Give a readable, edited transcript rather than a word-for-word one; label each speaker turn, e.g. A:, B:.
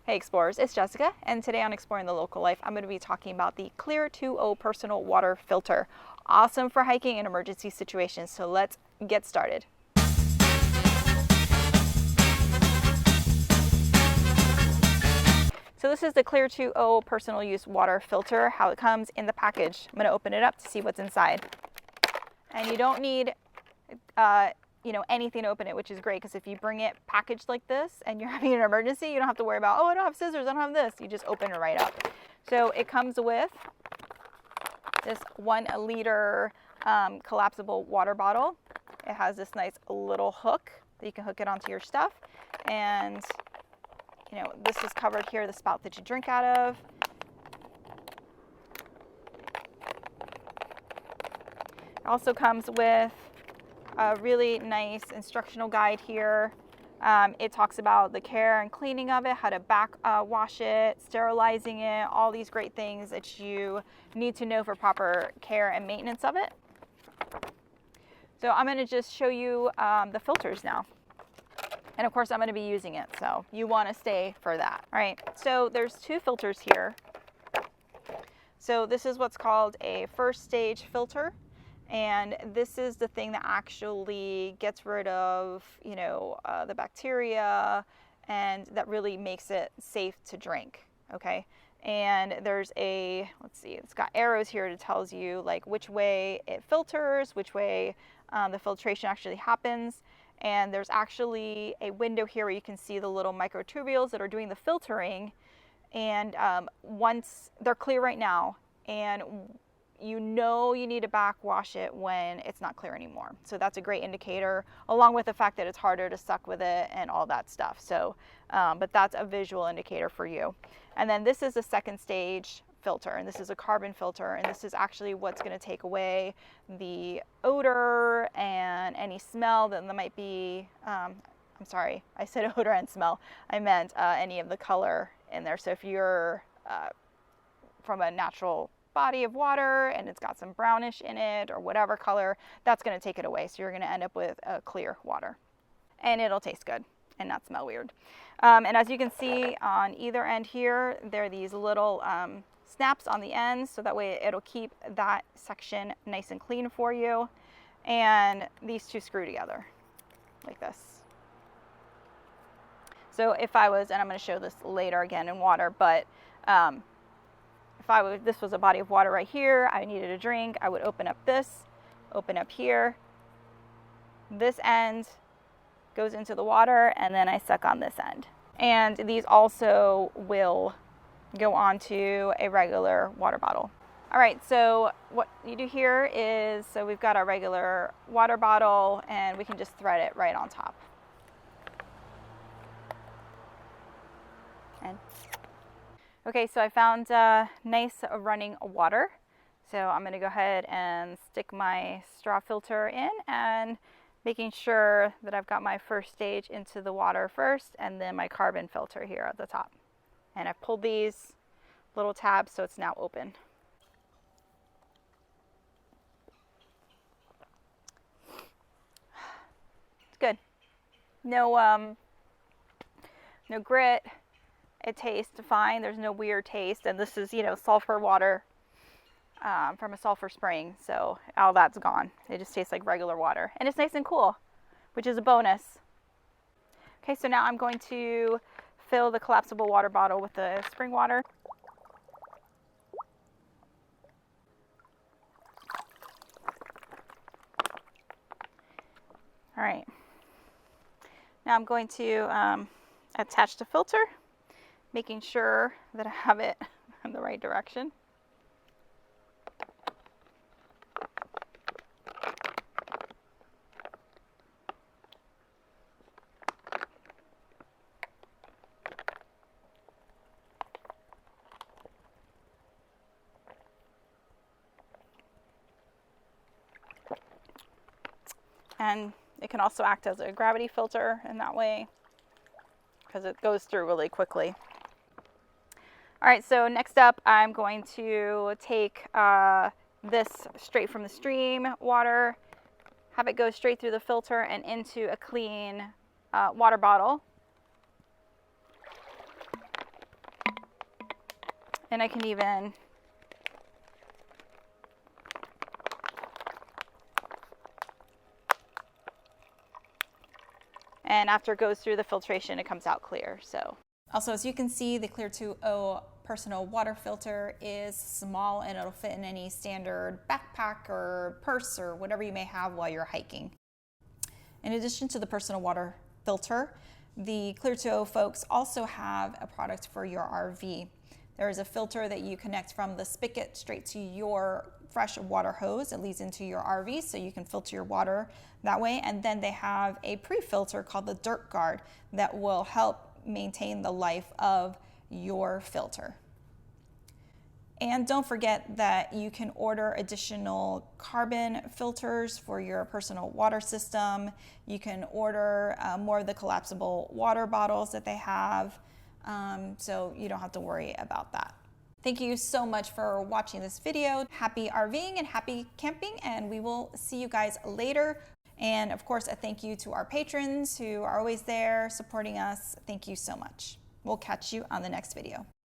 A: Hey Explorers, it's Jessica, and today on Exploring the Local Life, I'm going to be talking about the Clear2o Personal Water Filter. Awesome for hiking and emergency situations, so let's get started. So this is the Clear2o Personal Use Water Filter, how it comes in the package. I'm going to open it up to see what's inside. And you don't need anything to open it, which is great because if you bring it packaged like this and you're having an emergency, you don't have to worry about, oh, I don't have scissors, I don't have this. You just open it right up. So it comes with this 1 liter collapsible water bottle. It has this nice little hook that you can hook it onto your stuff. And this is covered here, the spout that you drink out of. It also comes with a really nice instructional guide here. It talks about the care and cleaning of it, how to wash it, sterilizing it, all these great things that you need to know for proper care and maintenance of it. So I'm going to just show you the filters now. And of course I'm going to be using it, so you want to stay for that. All right, so there's 2 filters here. So this is what's called a first stage filter. And this is the thing that actually gets rid of, the bacteria, and that really makes it safe to drink, okay? And there's let's see, it's got arrows here that tells you like which way it filters, which way the filtration actually happens. And there's actually a window here where you can see the little microtubules that are doing the filtering. And once they're clear right now, and you need to backwash it when it's not clear anymore. So that's a great indicator, along with the fact that it's harder to suck with it and all that stuff. So, but that's a visual indicator for you. And then this is a second stage filter, and this is a carbon filter, and this is actually what's going to take away the odor and any smell that there might be. I'm sorry, I said odor and smell. I meant any of the color in there. So if you're from a natural body of water and it's got some brownish in it or whatever color, that's going to take it away. So you're going to end up with a clear water, and it'll taste good and not smell weird. And as you can see on either end here, there are these little snaps on the ends, so that way it'll keep that section nice and clean for you. And these 2 screw together like this. So if I was, and I'm going to show this later again in water, but if this was a body of water right here, I needed a drink, I would open up this, open up here. This end goes into the water, and then I suck on this end. And these also will go onto a regular water bottle. All right, so what you do here is, so we've got our regular water bottle, and we can just thread it right on top. And okay, so I found nice running water. So I'm going to go ahead and stick my straw filter in, and making sure that I've got my first stage into the water first, and then my carbon filter here at the top. And I've pulled these little tabs, so it's now open. It's good. No grit. It tastes fine. There's no weird taste. And this is, sulfur water from a sulfur spring. So all that's gone. It just tastes like regular water. And it's nice and cool, which is a bonus. Okay, so now I'm going to fill the collapsible water bottle with the spring water. All right. Now I'm going to attach the filter, making sure that I have it in the right direction. And it can also act as a gravity filter in that way, because it goes through really quickly. All right, so next up, I'm going to take this straight from the stream water, have it go straight through the filter and into a clean water bottle. And I can even and after it goes through the filtration, it comes out clear. So also, as you can see, the Clear2o Personal Water Filter is small and it'll fit in any standard backpack or purse or whatever you may have while you're hiking. In addition to the personal water filter, the Clear2o folks also have a product for your RV. There is a filter that you connect from the spigot straight to your fresh water hose. It leads into your RV so you can filter your water that way. And then they have a pre-filter called the Dirt Guard that will help maintain the life of your filter. And don't forget that you can order additional carbon filters for your personal water system. You can order more of the collapsible water bottles that they have, so you don't have to worry about that. Thank you so much for watching this video. Happy RVing and happy camping, and we will see you guys later. And of course, a thank you to our patrons who are always there supporting us. Thank you so much. We'll catch you on the next video.